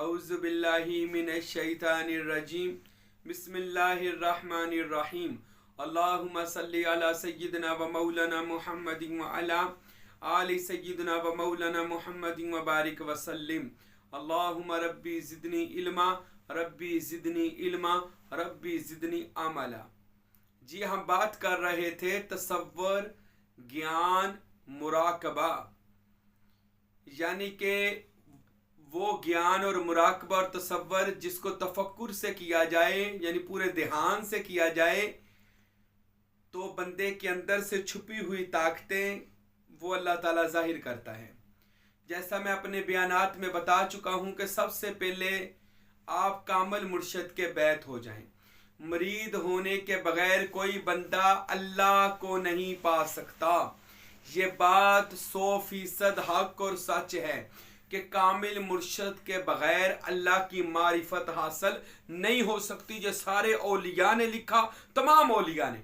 अऊज़ु बिल्लाहि मिनश शैतानिर रजीम बिस्मिल्लाहिर रहमानिर रहीम अल्लाहुम्मा सल्लि अला सय्यिदिना व मौलाना मुहम्मदिन व अला आलि सय्यिदिना व मौलाना मुहम्मदिन व बारिक व सल्लिम अल्लाहुम्मा रब्बी ज़िदनी इल्मा रब्बी ज़िदनी इल्मा रब्बी ज़िदनी अमला। जी हम बात कर रहे थे तसव्वुर, ज्ञान, मुराकबा, यानी कि वो ज्ञान और मुराकबा और तसव्वुर जिसको तफक्कुर से किया जाए, यानी पूरे ध्यान से किया जाए, तो बंदे के अंदर से छुपी हुई ताकतें वो अल्लाह ताला जाहिर करता है। जैसा मैं अपने बयानात में बता चुका हूँ कि सबसे पहले आप कामिल मुर्शिद के बैत हो जाएं। मुरीद होने के बगैर कोई बंदा अल्लाह को नहीं पा सकता। ये बात 100% हक और सच है कि कामिल मुर्शिद के बगैर अल्लाह की मारिफत हासिल नहीं हो सकती। जो सारे औलिया ने लिखा, तमाम औलिया ने,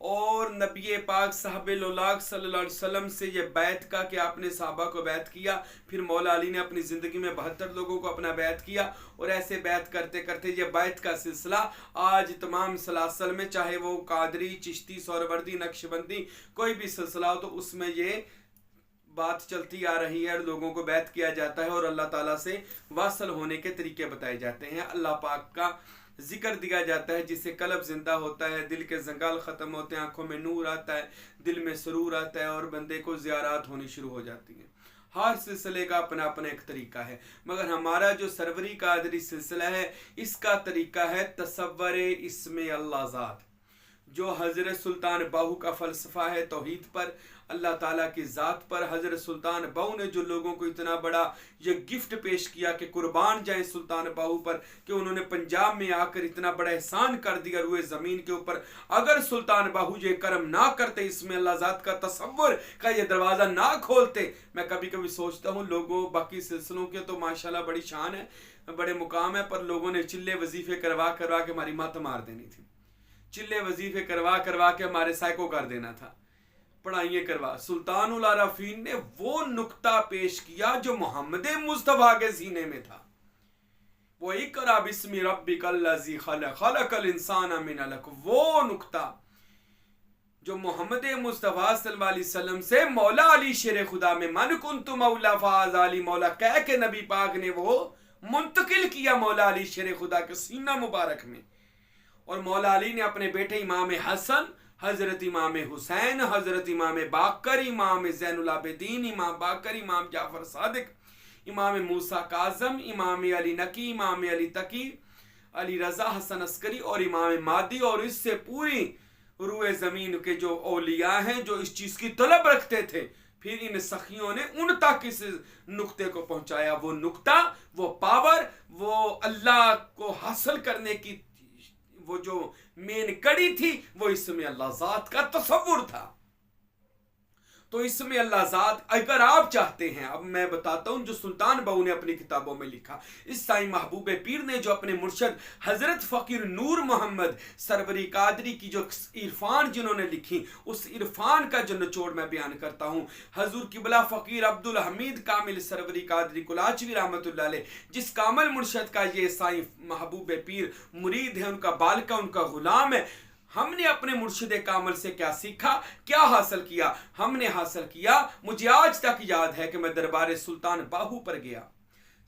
और नबी पाक साहब-ए-लौलाक सल्लल्लाहु अलैहि वसल्लम से ये बैत का कि आपने साहबा को बैत किया, फिर मौला अली ने अपनी ज़िंदगी में 72 लोगों को अपना बैत किया, और ऐसे बैत करते करते ये बैत का सिलसिला आज तमाम सलासल में, चाहे वो कादरी, चिश्ती, सोहरवर्दी, नक्शबंदी, कोई भी सिलसिला हो, तो उसमें ये बात चलती आ रही है। लोगों को बैत किया जाता है और अल्लाह ताला से वासल होने के तरीके बताए जाते हैं। अल्लाह पाक का जिक्र दिया जाता है जिससे कल्ब जिंदा होता है, दिल के जंगाल ख़त्म होते हैं, आंखों में नूर आता है, दिल में सुरूर आता है और बंदे को ज़ियारत होनी शुरू हो जाती है। हर सिलसिले का अपना अपना एक तरीका है, मगर हमारा जो सरवरी कादरी सिलसिला है इसका तरीका है तसव्वुर इस्म अल्लाह ज़ात। जो हज़रत सुल्तान बाहू का फ़लसफ़ा है तौहीद पर, अल्लाह ताला की ज़ात पर। हज़रत सुल्तान बाहू ने जो लोगों को इतना बड़ा ये गिफ्ट पेश किया कि कुर्बान जाए सुल्तान बाहू पर, कि उन्होंने पंजाब में आकर इतना बड़ा एहसान कर दिया रुए ज़मीन के ऊपर। अगर सुल्तान बाहू ये करम ना करते, इसमें अल्लाह ज़ात का तसव्वुर का ये दरवाज़ा ना खोलते, मैं कभी कभी सोचता हूँ लोगों बाकी सिलसिलों के तो माशाल्लाह बड़ी शान है, बड़े मुकाम है, पर लोगों ने चिल्ले वजीफ़े करवा करवा के हमारी मत मार देनी थी। चिल्ले वजीफे करवा करवा के हमारे साइको कर देना था, पढ़ाइए करवा। सुल्तानुल आरफीन ने वो नुक्ता पेश किया जो मोहम्मद मुस्तफा के सीने में था। वो इकरा बिस्मि रब्बिकल लज़ी खलक़ खलक़ल इंसान मिन अलक़, वो नुक्ता जो मोहम्मद मुस्तफा सल्लल्लाहु अलैहि वसल्लम से मौला अली शेर खुदा में मन कुन्तु मौला फ़ाज़ अली मौला कह के नबी पाक ने वो मुंतकिल किया मौला अली शेर खुदा के सीना मुबारक में। और मौला अली ने अपने बेटे इमाम हसन, हज़रत इमाम हुसैन, हज़रत इमाम बाकर, इमाम ज़ैनुल आबिदीन, इमाम बाकर, इमाम जाफ़र सादिक, इमाम मूसा काज़म, इमाम अली नकी, इमाम अली तकी, अली रज़ा, हसन अस्करी और इमाम मादी, और इससे पूरी रुए ज़मीन के जो औलिया हैं जो इस चीज़ की तलब रखते थे, फिर इन सखियों ने उन तक इस नुक्ते को पहुँचाया। वो नुक्ता, वो पावर, वो अल्लाह को हासिल करने की वो जो मेन कड़ी थी, वो इसमें अल्लाह ज़ात का तसव्वुर था। तो इसमें अल्लाह ज़ात, अगर आप चाहते हैं, अब मैं बताता हूँ जो सुल्तान बाहू ने अपनी किताबों में लिखा, इस साईं महबूब पीर ने जो अपने मुर्शद हज़रत फ़कीर नूर मोहम्मद सरवरी कादरी की जो इरफान जिन्होंने लिखी, उस इरफान का जो निचोड़ मैं बयान करता हूँ। हजूर किबला फ़कीर अब्दुल हमीद कामिल सरवरी कादरी कुलाचवी रहमतुल्लाह अलैह, जिस कामिल मुर्शद का ये साईं महबूब पीर मुरीद है, उनका बालका, उनका गुलाम है। हमने अपने मुर्शिद कामिल से क्या सीखा, क्या हासिल किया? हमने हासिल किया, मुझे आज तक याद है कि मैं दरबार सुल्तान बाहू पर गया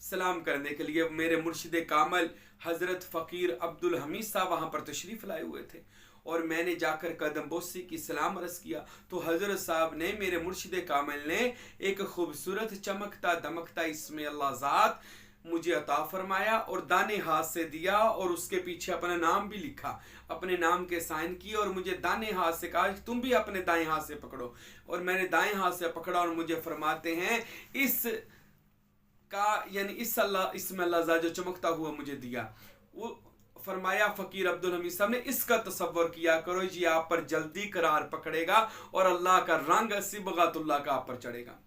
सलाम करने के लिए। मेरे मुर्शिद कामिल हज़रत फ़कीर अब्दुल हमीद साहब वहाँ पर तशरीफ़ लाए हुए थे, और मैंने जाकर कदम बोसी की सलाम अर्ज़ किया, तो हज़रत साहब ने, मेरे मुर्शिद कामिल ने, एक खूबसूरत चमकता दमकता इसमें अल्लाह ज़ात मुझे अता फरमाया और दाने हाथ से दिया, और उसके पीछे अपना नाम भी लिखा, अपने नाम के साइन किए, और मुझे दाने हाथ से कहा तुम भी अपने दाएं हाथ से पकड़ो। और मैंने दाएं हाथ से पकड़ा, और मुझे फरमाते हैं इस का, यानी इस अल्लाह, इसमें अल्लाह जो चमकता हुआ मुझे दिया, वो फरमाया फ़कीर अब्दुल हमीद साहब ने, इसका तसव्वुर किया करो जी, आप पर जल्दी करार पकड़ेगा और अल्लाह का रंग सिबगतुल्लाह का आप पर चढ़ेगा।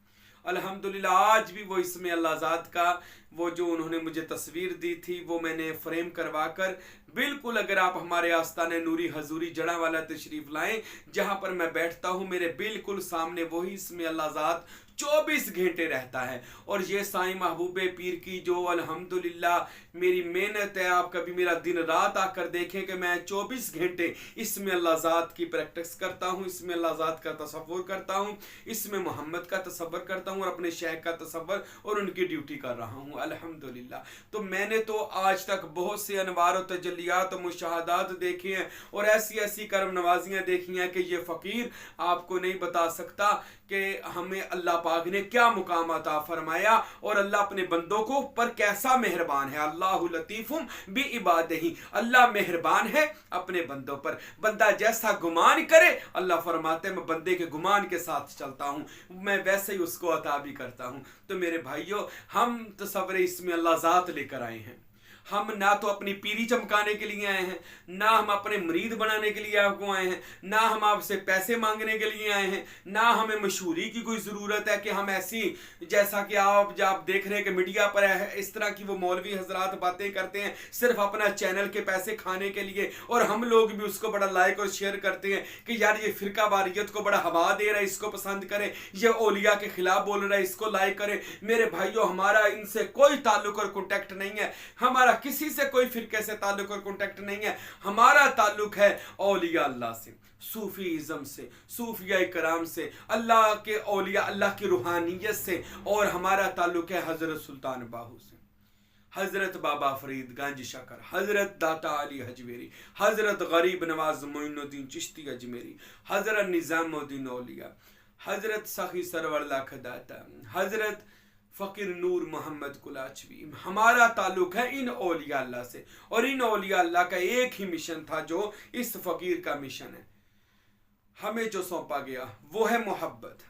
अल्हम्दुलिल्लाह आज भी वो इसमें अल्लाह ज़ात का वो जो उन्होंने मुझे तस्वीर दी थी वो मैंने फ्रेम करवा कर, बिल्कुल अगर आप हमारे आस्ताने नूरी हजूरी जड़ावाला तशरीफ़ लाएं, जहाँ पर मैं बैठता हूँ, मेरे बिल्कुल सामने वही इसमें अल्लाह ज़ात 24 घंटे रहता है। और ये साईं महबूब पीर की जो अल्हम्दुलिल्लाह मेरी मेहनत है, आप कभी मेरा दिन रात आकर देखें कि मैं 24 घंटे इसमें अल्लाह ज़ात की प्रैक्टिस करता हूँ, इसमें अल्लाह ज़ात का तसव्वुर करता हूँ, इसमें मोहम्मद का तसव्वुर करता हूँ और अपने शेख का तसव्वुर और उनकी ड्यूटी कर रहा हूँ अल्हम्दुलिल्लाह। तो मैंने तो आज तक बहुत से अनवार और तजल्लियात और मुशाहदात देखे हैं और ऐसी ऐसी करम नवाजियाँ देखी हैं कि ये फ़कीर आपको नहीं बता सकता कि हमें अल्लाह पाक ने क्या मुकाम अता फरमाया और अल्लाह अपने बंदों को पर कैसा मेहरबान है। अल्लाहु लतीफ़ुम बि इबादिही, अल्लाह मेहरबान है अपने बंदों पर। बंदा जैसा गुमान करे, अल्लाह फरमाते हैं मैं बंदे के गुमान के साथ चलता हूँ, मैं वैसे ही उसको अता भी करता हूँ। तो मेरे भाइयों, हम तसव्वुर इसमें अल्लाह ज़ात लेकर आए हैं। हम ना तो अपनी पीरी चमकाने के लिए आए हैं, ना हम अपने मुरीद बनाने के लिए आपको आए हैं, ना हम आपसे पैसे मांगने के लिए आए हैं, ना हमें मशहूरी की कोई ज़रूरत है कि हम ऐसी, जैसा कि आप जब देख रहे हैं कि मीडिया पर है इस तरह की वो मौलवी हजरात बातें करते हैं सिर्फ अपना चैनल के पैसे खाने के लिए, और हम लोग भी उसको बड़ा लाइक और शेयर करते हैं कि यार ये फ़िरका वारियत को बड़ा हवा दे रहा है, इसको पसंद करें, ये औलिया के खिलाफ बोल रहा है, इसको लाइक करें। मेरे भाइयों, हमारा इनसे कोई ताल्लुक और कॉन्टेक्ट नहीं है, हमारा किसी से कोई फिरके से ताल्लुक और कॉन्टेक्ट नहीं है। हमारा ताल्लुक है औलिया अल्लाह से, सूफीज़म से, सूफिया कराम से, अल्लाह के औलिया, अल्लाह की रूहानियत से, और हमारा ताल्लुक है हज़रत सुल्तान बाहू से, हज़रत बाबा फरीद गंज शकर, हज़रत दाता अली हजवेरी, हज़रत गरीब नवाज मोइनुद्दीन चिश्ती अजमेरी, हज़रत निज़ामुद्दीन औलिया, हज़रत सखी सरवर लाख दाता, हज़रत फ़कीर नूर मोहम्मद कुलाचवी। हमारा ताल्लुक है इन औलिया अल्लाह से, और इन औलिया अल्लाह का एक ही मिशन था जो इस फ़कीर का मिशन है। हमें जो सौंपा गया वो है मोहब्बत।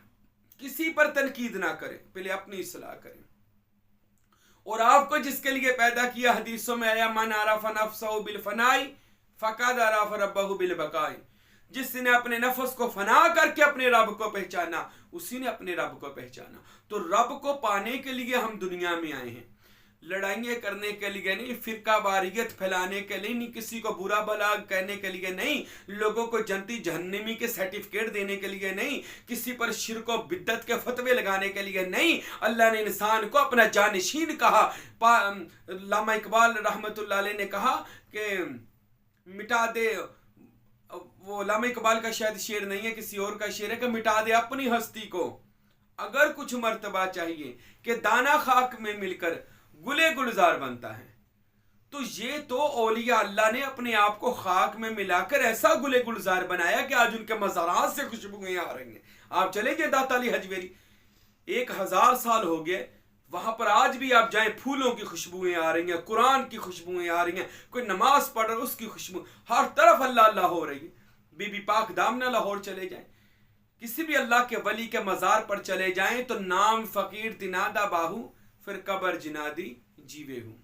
किसी पर तनकीद ना करें, पहले अपनी इस्लाह करें। और आपको जिसके लिए पैदा किया, हदीसों में आया मन आरफ़ नफ़्सहु बिल फ़नाई फ़क़द आरफ़ रब्बहु बिल बक़ाई, जिसने अपने नफ्स को फना करके अपने रब को पहचाना, उसी ने अपने रब को पहचाना। तो रब को पाने के लिए हम दुनिया में आए हैं, लड़ाइयाँ करने के लिए नहीं, फिरका वारियत फैलाने के लिए नहीं, किसी को बुरा भला कहने के लिए नहीं, लोगों को जन्नती जहन्नमी के सर्टिफिकेट देने के लिए नहीं, किसी पर शिर्क और बिद्दत के फतवे लगाने के लिए नहीं। अल्लाह ने इंसान को अपना जानशीन कहा। अल्लामा इकबाल रहमतुल्लाह अलैह ने कहा कि मिटा दे, वो अल्लामा इकबाल का शायद शेर नहीं है, किसी और का शेर है कि मिटा दे अपनी हस्ती को अगर कुछ मर्तबा चाहिए कि दाना खाक में मिलकर गुले गुलजार बनता है। तो ये तो औलिया अल्लाह ने अपने आप को खाक में मिलाकर ऐसा गुले गुलजार बनाया कि आज उनके मज़ारात से खुशबुएं आ रही हैं। आप चले गए दाता अली हजवेरी, 1000 साल हो गए, वहां पर आज भी आप जाएं फूलों की खुशबुएं आ रही हैं, कुरान की खुशबुएं आ रही हैं, कोई नमाज पढ़ रहा है उसकी खुशबू, हर तरफ अल्लाह अल्लाह हो रही है। बीबी पाक दामना लाहौर चले जाएं, किसी भी अल्लाह के वली के मज़ार पर चले जाएं तो नाम फ़कीर तिनादा बाहू फिर कब्र जिनादी जीवे हूँ,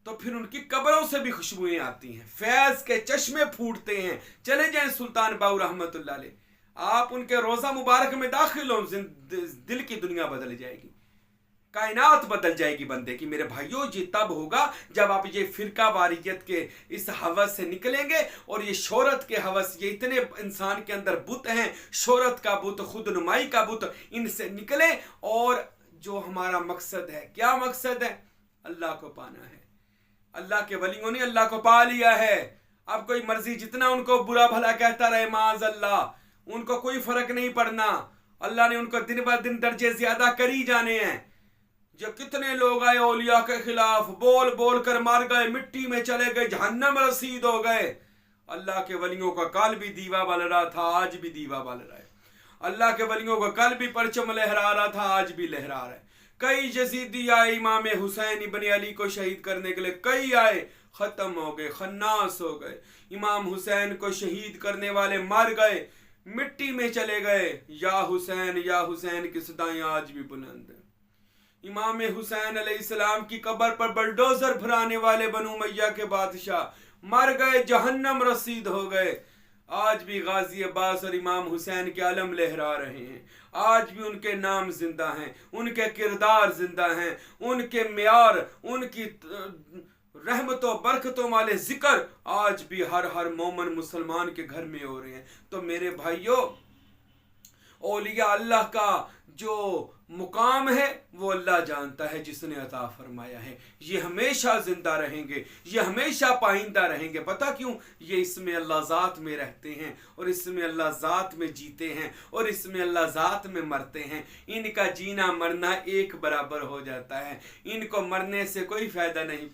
तो फिर उनकी कब्रों से भी खुशबुएं आती हैं, फैज़ के चश्मे फूटते हैं। चले जाएं सुल्तान बाहू रहमतुल्लाह अलैह, आप उनके रोज़ा मुबारक में दाखिल हो, दिल की दुनिया बदल जाएगी, कायनात बदल जाएगी बंदे की। मेरे भाइयों, ये तब होगा जब आप ये फिरका वारियत के इस हवस से निकलेंगे, और ये शोहरत के हवस, ये इतने इंसान के अंदर बुत हैं, शोहरत का बुत, खुद नुमाई का बुत, इनसे निकले। और जो हमारा मकसद है, क्या मकसद है? अल्लाह को पाना है। अल्लाह के वलियों ने अल्लाह को पा लिया है। अब कोई मर्जी जितना उनको बुरा भला कहता रहे, माज़ अल्लाह, उनको कोई फर्क नहीं पड़ना। अल्लाह ने उनको दिन ब दिन दर्जे ज्यादा कर ही जाने हैं। जो कितने लोग आए औलिया के खिलाफ, बोल बोल कर मार गए, मिट्टी में चले गए, जहन्नम रसीद हो गए। अल्लाह के वलियों का कल भी दीवा बल रहा था, आज भी दीवा बल रहा है। अल्लाह के वलियों का कल भी परचम लहरा रहा था, आज भी लहरा रहा है। कई यजीदी आए इमाम हुसैन इब्न अली को शहीद करने के लिए, कई आए, खत्म हो गए, खन्नास हो गए। इमाम हुसैन को शहीद करने वाले मर गए, मिट्टी में चले गए। या हुसैन की सदाएं आज भी बुलंद है। इमाम हुसैन अलैहिस्सलाम की कब्र पर बलडोजर भराने वाले बनु मैया के बादशाह मर गए, जहन्नम रसीद हो गए। आज भी गाजी अब्बास और इमाम हुसैन के आलम लहरा रहे हैं। आज भी उनके नाम जिंदा हैं, उनके किरदार जिंदा हैं, उनके म्यार, उनकी रहमतों बरकतों वाले जिक्र आज भी हर मोमन मुसलमान के घर में हो रहे हैं। तो मेरे भाइयों, औलिया अल्लाह का जो मुकाम है वो अल्लाह जानता है जिसने अता फरमाया है। ये हमेशा ज़िंदा रहेंगे, ये हमेशा पाइंदा रहेंगे। पता क्यों? ये इसमें अल्लाह ज़ात में रहते हैं और इसमें अल्लाह ज़ात में जीते हैं और इसमें अल्लाह ज़ात में मरते हैं। इनका जीना मरना एक बराबर हो जाता है। इनको मरने से कोई फ़ायदा नहीं,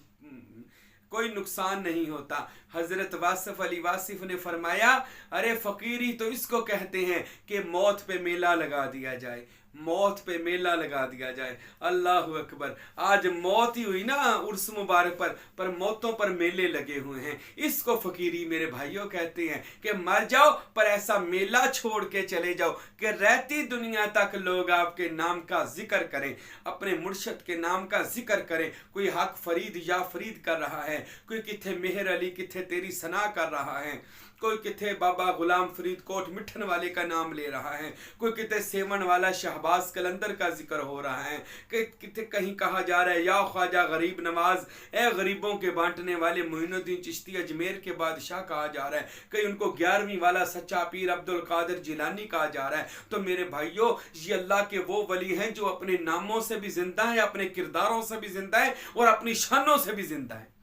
कोई नुकसान नहीं होता। हज़रत वासिफ़ अली वासिफ़ ने फरमाया, अरे फ़कीरी तो इसको कहते हैं कि मौत पे मेला लगा दिया जाए, मौत पे मेला लगा दिया जाए। अल्लाह अकबर। आज मौत ही हुई ना उर्स मुबारक पर मौतों पर मेले लगे हुए हैं। इसको फ़कीरी मेरे भाइयों कहते हैं कि मर जाओ पर ऐसा मेला छोड़ के चले जाओ कि रहती दुनिया तक लोग आपके नाम का जिक्र करें, अपने मुर्शद के नाम का जिक्र करें। कोई हक फरीद या फरीद कर रहा है, कोई किथे मेहर अली किथे तेरी सना कर रहा है, कोई किथे बाबा गुलाम फरीद कोट मिठन वाले का नाम ले रहा है, कोई किथे सेवन वाला शहबाज कलंदर का जिक्र हो रहा है, किथे कहीं कहा जा रहा है या ख्वाजा गरीब नवाज, ए गरीबों के बांटने वाले मोइनुद्दीन चिश्ती अजमेर के बादशाह कहा जा रहा है, कहीं उनको 11वीं वाला सच्चा पीर अब्दुल कादिर जिलानी कहा जा रहा है। तो मेरे भाइयों, ये अल्लाह के वो वली हैं जो अपने नामों से भी जिंदा है, अपने किरदारों से भी जिंदा है और अपनी शानों से भी जिंदा है।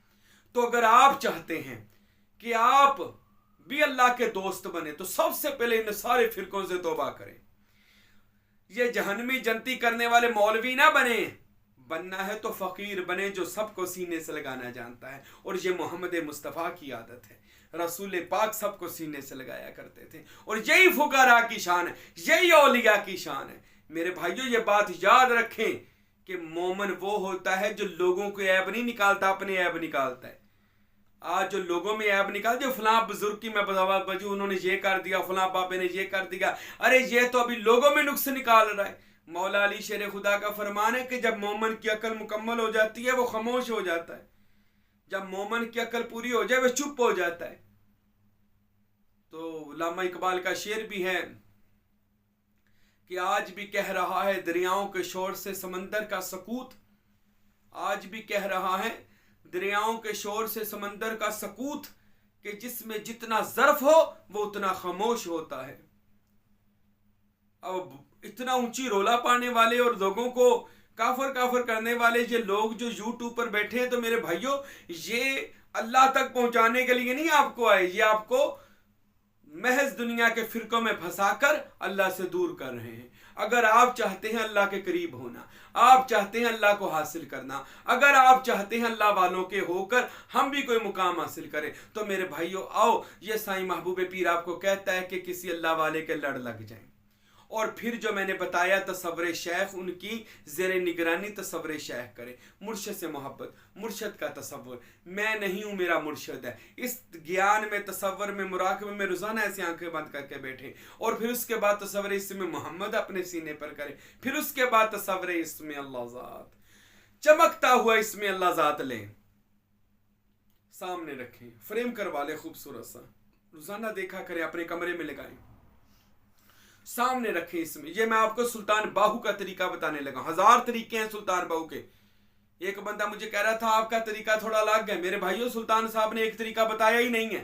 तो अगर आप चाहते हैं कि आप भी अल्लाह के दोस्त बने तो सबसे पहले इन सारे फिरकों से तौबा करें। ये जहन्नमी जनती करने वाले मौलवी ना बने, बनना है तो फ़कीर बने जो सबको सीने से लगाना जानता है। और ये मोहम्मद मुस्तफ़ा की आदत है, रसूल पाक सबको सीने से लगाया करते थे। और यही फुकरा की शान है, यही औलिया की शान है। मेरे भाइयों, ये बात याद रखें कि मोमिन वो होता है जो लोगों को ऐब नहीं निकालता, अपने ऐब निकालता है। आज जो लोगों में ऐब निकाल, जो फलां बुजुर्ग की मैं बजू उन्होंने ये कर दिया, फलां बाबे ने ये कर दिया, अरे ये तो अभी लोगों में नुक्स निकाल रहा है। मौला अली शेर खुदा का फरमान है कि जब मोमिन की अकल मुकम्मल हो जाती है वो खामोश हो जाता है, जब मोमिन की अकल पूरी हो जाए वो चुप हो जाता है। तो लामा इकबाल का शेर भी है कि आज भी कह रहा है दरियाओं के शोर से समंदर का सकूत, आज भी कह रहा है दरियाओं के शोर से समंदर का सकूत, कि जिसमें जितना ज़र्फ हो वो उतना खामोश होता है। अब इतना ऊंची रोला पाने वाले और लोगों को काफर करने वाले ये लोग जो यूट्यूब पर बैठे हैं, तो मेरे भाइयों, ये अल्लाह तक पहुंचाने के लिए नहीं आपको आए, ये आपको महज दुनिया के फिरकों में फंसाकर अल्लाह से दूर कर रहे हैं। अगर आप चाहते हैं अल्लाह के करीब होना, आप चाहते हैं अल्लाह को हासिल करना, अगर आप चाहते हैं अल्लाह वालों के होकर हम भी कोई मुकाम हासिल करें, तो मेरे भाइयों आओ, ये साईं महबूब पीर आपको कहता है कि किसी अल्लाह वाले के लड़ लग जाएं। और फिर जो मैंने बताया तसव्वुर शेख, उनकी ज़ेरे निगरानी तसव्वुर शेख करें, मुर्शद से मोहब्बत, मुर्शद का तसव्वुर, मैं नहीं हूँ मेरा मुर्शद है। इस ज्ञान में, तसव्वुर में, मुराकबे में रोज़ाना ऐसी आंखें बंद करके बैठे, और फिर उसके बाद तसव्वुर इसमें मोहम्मद अपने सीने पर करें, फिर उसके बाद तसव्वुर इसमें अल्लाह ज़ात, चमकता हुआ इसमें अल्लाह ज़ात लें, सामने रखें, फ्रेम करवा लें खूबसूरत सा, रोज़ाना देखा करें, अपने कमरे में लगाएं, सामने रखें। इसमें ये मैं आपको सुल्तान बाहू का तरीका बताने लगा। 1000 तरीके हैं सुल्तान बाहू के। एक बंदा मुझे कह रहा था आपका तरीका थोड़ा अलग है। मेरे भाइयों, सुल्तान साहब ने एक तरीका बताया ही नहीं है,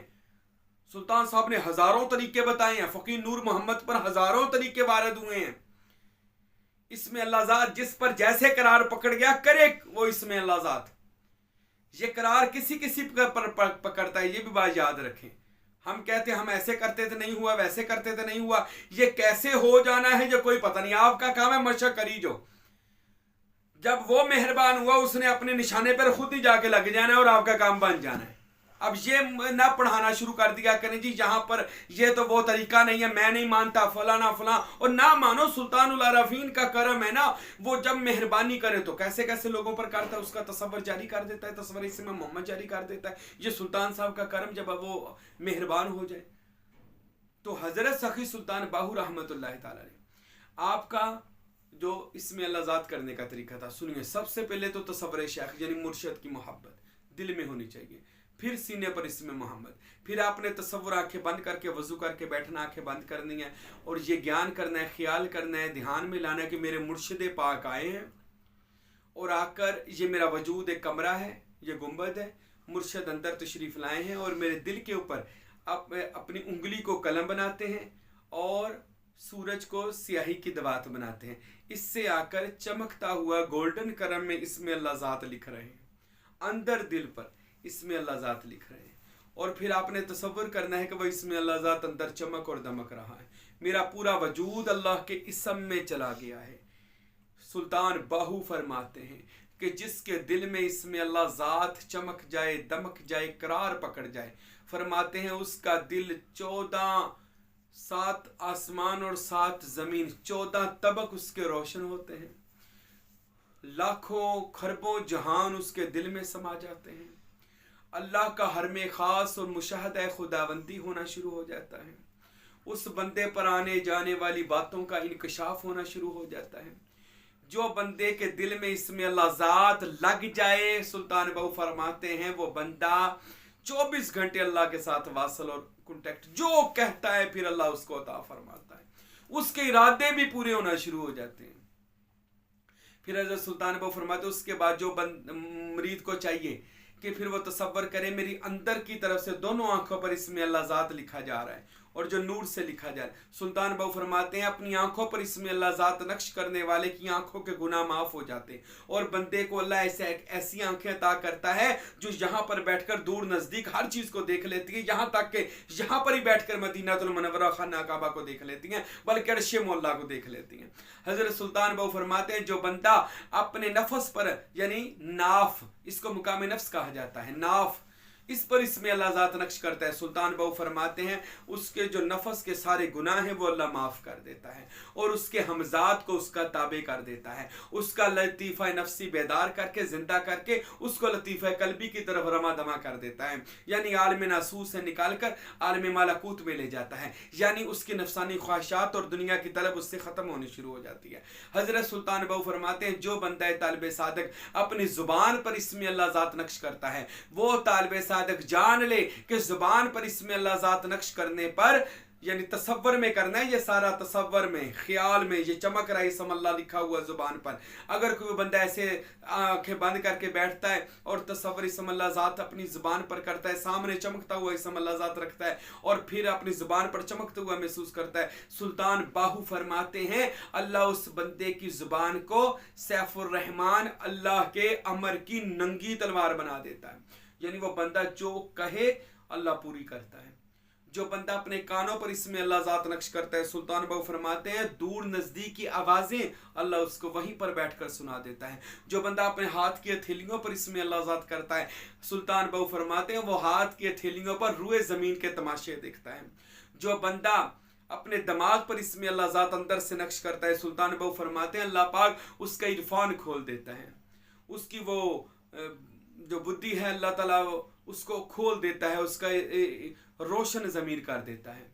सुल्तान साहब ने हजारों तरीके बताए हैं। फकीर नूर मोहम्मद पर हजारों तरीके वारिद हुए हैं। इसमें अल्लाह ज़ात जिस पर जैसे करार पकड़ गया करे वो इसमें अल्लाह ज़ात, ये करार किसी किसी पर पकड़ता है, ये भी बात याद रखें। हम कहते हैं हम ऐसे करते थे नहीं हुआ, वैसे करते थे नहीं हुआ, ये कैसे हो जाना है जो कोई पता नहीं। आपका काम है मशक करी, जो जब वो मेहरबान हुआ उसने अपने निशाने पर खुद ही जाके लग जाना है और आपका काम बन जाना है। अब ये ना पढ़ाना शुरू कर दिया करें जी यहाँ पर ये तो वो तरीका नहीं है, मैं नहीं मानता फलाना फलां, और ना मानो। सुल्तानुल आरफीन का करम है ना, वो जब मेहरबानी करे तो कैसे कैसे लोगों पर करता है, उसका तसव्वुर जारी कर देता है, तसव्वुर इसमें मोहम्मद जारी कर देता है। ये सुल्तान साहब का करम, जब वो मेहरबान हो जाए। तो हजरत सखी सुल्तान बाहू रहमतुल्लाह ताला ने आपका जो इसमें अल्लाह ज़ात करने का तरीका था, सुनिए। सबसे पहले तो तसव्वुर शेख यानी मुर्शद की मोहब्बत दिल में होनी चाहिए, फिर सीने पर इसमें मोहम्मद, फिर आपने तसव्वुर आंखें बंद करके वजू करके बैठना, आंखें बंद करनी है और ये ज्ञान करना है, ख्याल करना है, ध्यान में लाना है कि मेरे मुर्शिद पाक आए हैं और आकर ये मेरा वजूद एक कमरा है, ये गुंबद है, मुर्शिद अंदर तशरीफ लाए हैं और मेरे दिल के ऊपर अपनी उंगली को कलम बनाते हैं और सूरज को स्याही की दवात बनाते हैं, इससे आकर चमकता हुआ गोल्डन कलर में इसमें अल्लाह ज़ात लिख रहे हैं, अंदर दिल पर इसमें अल्लाह ज़ात लिख रहे हैं। और फिर आपने तसव्वुर करना है कि वह इसमें अल्लाह ज़ात अंदर चमक और दमक रहा है। मेरा पूरा वजूद अल्लाह के इसम में चला गया है। सुल्तान बाहू फरमाते हैं कि जिसके दिल में इसमें अल्लाह ज़ात चमक जाए, दमक जाए, करार पकड़ जाए, फरमाते हैं उसका दिल 7 आसमान और 7 ज़मीन, 14 तबक उसके रोशन होते हैं। लाखों खरबों जहान उसके दिल में समा जाते हैं। अल्लाह का हरमे ख़ास और मुशाहदा खुदाबंदी होना शुरू हो जाता है। उस बंदे पर आने जाने वाली बातों का इंकशाफ होना शुरू हो जाता है। जो बंदे के दिल में इसमें अल्लाह ज़ात लग जाए, सुल्तान बाहू फरमाते हैं वो बंदा 24 घंटे अल्लाह के साथ वासल और कॉन्टेक्ट, जो कहता है फिर अल्लाह उसको अता फरमाता है। उसके इरादे भी पूरे होना शुरू हो जाते हैं। फिर हज़रत सुल्तान बाहू फरमाते हैं उसके बाद जो मरीद को चाहिए कि फिर वो तसव्वुर करे मेरी अंदर की तरफ से दोनों आंखों पर इसमें अल्लाह ज़ात लिखा जा रहा है और जो नूर से लिखा जा रहा है। सुल्तान बाहू फरमाते हैं अपनी आंखों पर इसमें अल्लाह ज़ात नक्श करने वाले की आंखों के गुनाह माफ़ हो जाते हैं और बंदे को अल्लाह ऐसी आंखें अता करता है जो यहाँ पर बैठकर दूर नज़दीक हर चीज़ को देख लेती है, यहाँ तक कि यहाँ पर ही बैठकर मदीनातुल मुनव्वरा खाना काबा को देख लेती हैं, बल्कि अर्शे मौला को देख लेती हैं। हज़रत सुल्तान बाहू फरमाते हैं जो बंदा अपने नफ्स पर, यानी नाफ, इसको मुकाम नफ्स कहा जाता है, नाफ, इस पर इसमें अल्लाह ज़ात नक्श करता है। सुल्तान बाहू फरमाते हैं उसके जो नफस के सारे गुनाह हैं वो अल्लाह माफ़ कर देता है और उसके हमजात को उसका ताबे कर देता है। उसका लतीफ़ा नफ्सी बेदार करके, ज़िंदा करके उसको लतीफ़ा कल्बी की तरफ रमा दमा कर देता है, यानी आलम नासूस से निकाल कर आलम मालाकूत में ले जाता है, यानी उसकी नफसानी ख्वाहिशात और दुनिया की तलब उससे ख़त्म होनी शुरू हो जाती है। हज़रत सुल्तान बाहू फरमाते हैं जो बंदा तालिब सादक अपनी ज़ुबान पर इसमें अल्लाह ज़ात नक्श करता है, वो तालिब सादक जान ले कि जुबान पर इसमें अल्लाह ज़ात नक्श करने पर, यानी तसव्वुर में करना है, ये सारा तसव्वुर में, ख्याल में ये चमक रहा है इसम अल्लाह लिखा हुआ जुबान पर। अगर कोई बंदा ऐसे आंखें बंद करके बैठता है और तसव्वुर इसम अल्लाह ज़ात अपनी जुबान पर करता है, सामने चमकता हुआ इसम अल्लाह ज़ात रखता है और फिर अपनी जुबान पर चमकता हुआ महसूस करता है, सुल्तान बाहू फरमाते हैं अल्लाह उस बंदे की जुबान को सैफुर रहमान, अल्लाह के अमर की नंगी तलवार बना देता है, यानी वो बंदा जो कहे अल्लाह पूरी करता है। जो बंदा अपने कानों पर इसमें अल्लाह ज़ात नक्श करता है, सुल्तान बाहू फरमाते हैं दूर नज़दीक की आवाज़ें अल्लाह उसको वहीं पर बैठकर सुना देता है। जो बंदा अपने हाथ की हथेलियों पर इसमें अल्लाह ज़ात करता है, सुल्तान बाहू फरमाते हैं वो हाथ की हथेलियों पर रुए ज़मीन के तमाशे देखता है। जो बंदा अपने दिमाग पर इसमें अल्लाह ज़ात अंदर से नक्श करता है, सुल्तान बाहू फरमाते हैं अल्लाह पाक उसका इरफान खोल देता है, उसकी वो जो बुद्धि है अल्लाह ताला उसको खोल देता है, उसका रोशन ज़मीर कर देता है।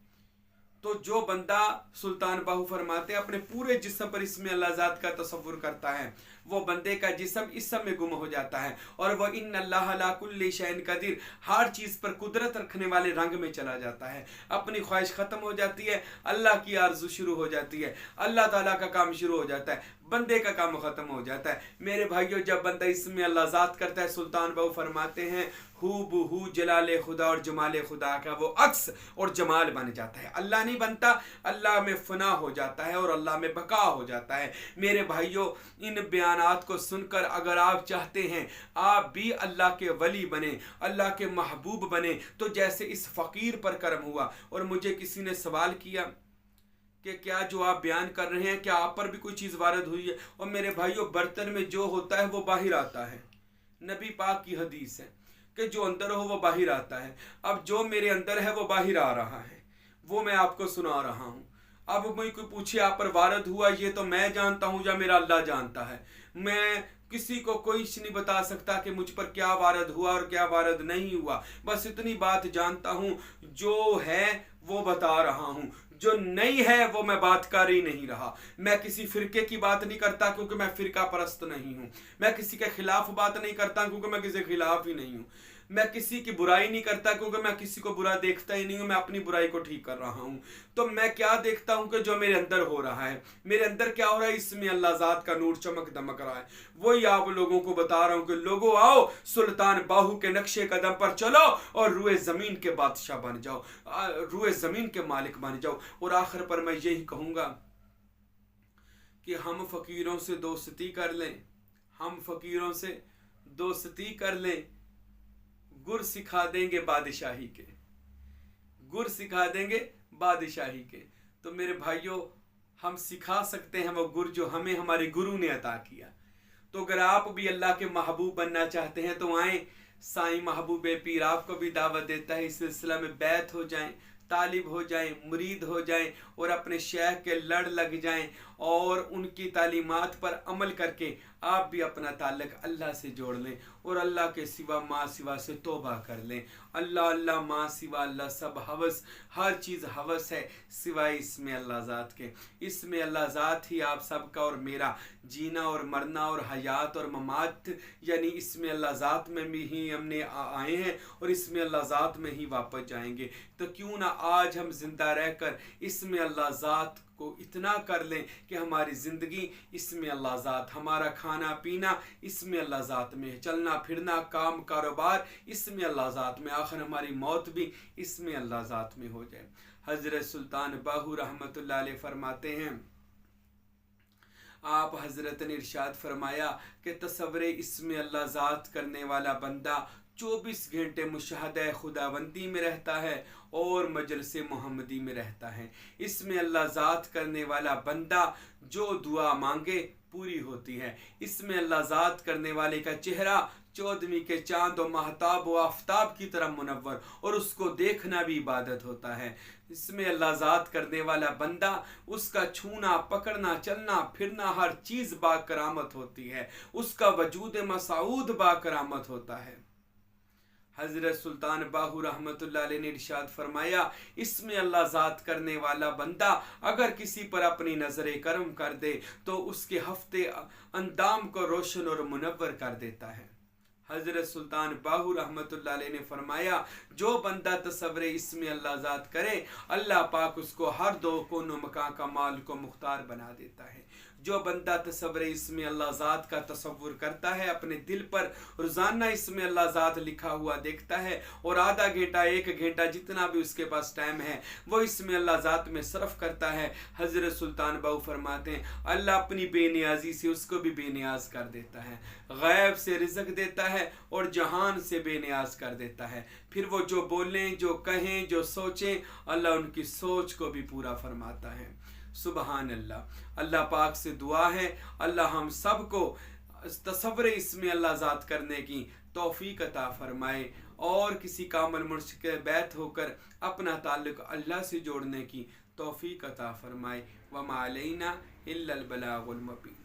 तो जो बंदा, सुल्तान बाहू फरमाते हैं, अपने पूरे जिस्म पर इसमें अल्लाह ज़ात का तसव्वुर करता है, वो बंदे का जिस्म इस सब में गुम हो जाता है और वह इन्नल्लाह अला कुल्ली शैइन कदीर, हर चीज़ पर कुदरत रखने वाले रंग में चला जाता है। अपनी ख्वाहिश ख़त्म हो जाती है, अल्लाह की आरज़ू शुरू हो जाती है, अल्लाह ताला का काम शुरू हो जाता है, बंदे का काम ख़त्म हो जाता है। मेरे भाइयों, जब बंदा इसमें अल्लाह ज़ात करता है, सुल्तान बाहू फरमाते हैं हू बहू जलाल खुदा और जमाल खुदा का वो अक्स और जमाल बन जाता है। अल्लाह नहीं बनता, अल्लाह में फना हो जाता है और अल्लाह में बका हो जाता है। मेरे भाइयों, इन बयानात को सुनकर अगर आप चाहते हैं आप भी अल्लाह के वली बने, अल्लाह के महबूब बने, तो जैसे इस फ़कीर पर करम हुआ। और मुझे किसी ने सवाल किया कि क्या जो आप बयान कर रहे हैं क्या आप पर भी कोई चीज़ वारद हुई है? और मेरे भाइयों, बर्तन में जो होता है वो बाहर आता है। नबी पाक की हदीस है कि जो अंदर हो वो बाहर आता है। अब जो मेरे अंदर है वो बाहर आ रहा है, वो मैं आपको सुना रहा हूँ। अब मुझे कोई पूछे आप पर वारद हुआ, ये तो मैं जानता हूँ या मेरा अल्लाह जानता है। मैं किसी को कोई नहीं बता सकता कि मुझ पर क्या वारद हुआ और क्या वारद नहीं हुआ। बस इतनी बात जानता हूँ, जो है वो बता रहा हूँ, जो नहीं है वो मैं बात कर ही नहीं रहा। मैं किसी फ़िरके की बात नहीं करता क्योंकि मैं फ़िरका परस्त नहीं हूँ। मैं किसी के खिलाफ बात नहीं करता क्योंकि मैं किसी के खिलाफ ही नहीं हूँ। میں کسی کی برائی نہیں کرتا کیونکہ میں کسی کو برا دیکھتا ہی نہیں ہوں، میں اپنی برائی کو ٹھیک کر رہا ہوں۔ تو میں کیا دیکھتا ہوں کہ جو میرے اندر ہو رہا ہے، میرے اندر کیا ہو رہا ہے، اس میں اللہ ذات کا نور چمک دمک رہا ہے۔ وہی آپ لوگوں کو بتا رہا ہوں کہ لوگوں آؤ سلطان باہو کے نقشے قدم پر چلو اور روئے زمین کے بادشاہ بن جاؤ، روئے زمین کے مالک بن جاؤ۔ اور آخر پر میں یہی کہوں گا کہ ہم فقیروں سے دوستی کر لیں، ہم فقیروں سے دوستی کر لیں، گر سکھا دیں گے بادشاہی کے، گر سکھا دیں گے بادشاہی کے۔ تو میرے بھائیوں، ہم سکھا سکتے ہیں وہ گر جو ہمیں ہمارے گرو نے عطا کیا۔ تو اگر آپ بھی اللہ کے محبوب بننا چاہتے ہیں تو آئیں، سائیں محبوب پیر آپ کو بھی دعوت دیتا ہے، اس سلسلہ میں بیعت ہو جائیں، طالب ہو جائیں، مرید ہو جائیں اور اپنے شیخ کے لڑ لگ جائیں اور ان کی تعلیمات پر عمل کر کے آپ بھی اپنا تعلق اللہ سے جوڑ لیں اور اللہ کے سوا ماں سوا سے توبہ کر لیں۔ اللہ اللہ ماں سوا اللہ سب ہوس، ہر چیز ہوس ہے سوائے اس میں اللہ ذات کے۔ اس میں اللہ ذات ہی آپ سب کا اور میرا جینا اور مرنا اور حیات اور ممات، یعنی اس میں اللہ ذات میں بھی ہی ہم نے آئے ہیں اور اس میں اللہ ذات میں ہی واپس جائیں گے۔ تو کیوں نہ آج ہم زندہ رہ کر اس میں اللہ ذات کو اتنا کر لیں کہ ہماری زندگی اس میں اللہ ذات، ہمارا کھانا پینا اس میں اللہ ذات میں، چلنا پھرنا کام کاروبار اس میں اللہ ذات میں، آخر ہماری موت بھی اس میں اللہ ذات میں ہو جائے۔ حضرت سلطان باہو رحمۃ اللہ علیہ فرماتے ہیں، آپ حضرت نے ارشاد فرمایا کہ تصور اس میں اللہ ذات کرنے والا بندہ 24 گھنٹے مشاہدہ خداوندی میں رہتا ہے اور مجلس محمدی میں رہتا ہے۔ اس میں اللہ ذات کرنے والا بندہ جو دعا مانگے پوری ہوتی ہے۔ اس میں اللہ ذات کرنے والے کا چہرہ 14ویں کے چاند و مہتاب و آفتاب کی طرح منور اور اس کو دیکھنا بھی عبادت ہوتا ہے۔ اس میں اللہ ذات کرنے والا بندہ، اس کا چھونا پکڑنا چلنا پھرنا ہر چیز با کرامت ہوتی ہے، اس کا وجود مسعود با کرامت ہوتا ہے۔ حضرت سلطان باہو رحمۃ اللہ علیہ نے ارشاد فرمایا، اس میں اللہ ذات کرنے والا بندہ اگر کسی پر اپنی نظر کرم کر دے تو اس کے ہفتے اندام کو روشن اور منور کر دیتا ہے۔ حضرت سلطان باہو رحمۃ اللہ علیہ نے فرمایا، جو بندہ تصور اس میں اللہ ذات کرے، اللہ پاک اس کو ہر دو کون و مکان کا مال کو مختار بنا دیتا ہے۔ جو بندہ تصور اس میں اللہ ذات کا تصور کرتا ہے، اپنے دل پر روزانہ اس میں اللہ ذات لکھا ہوا دیکھتا ہے اور آدھا گھنٹہ 1 گھنٹہ جتنا بھی اس کے پاس ٹائم ہے وہ اس میں اللہ ذات میں صرف کرتا ہے، حضرت سلطان باہو فرماتے ہیں اللہ اپنی بے نیازی سے اس کو بھی بے نیاز کر دیتا ہے، غیب سے رزق دیتا ہے اور جہان سے بے نیاز کر دیتا ہے۔ پھر وہ جو بولیں، جو کہیں، جو سوچیں، اللہ ان کی سوچ کو بھی پورا فرماتا ہے۔ سبحان اللہ۔ اللہ پاک سے دعا ہے اللہ ہم سب کو تصور اس میں اللہ ذات کرنے کی توفیق عطا فرمائے اور کسی کامل مرشد کے بیعت ہو کر اپنا تعلق اللہ سے جوڑنے کی توفیق عطا فرمائے۔ وما علینا الا البلاغ المبین۔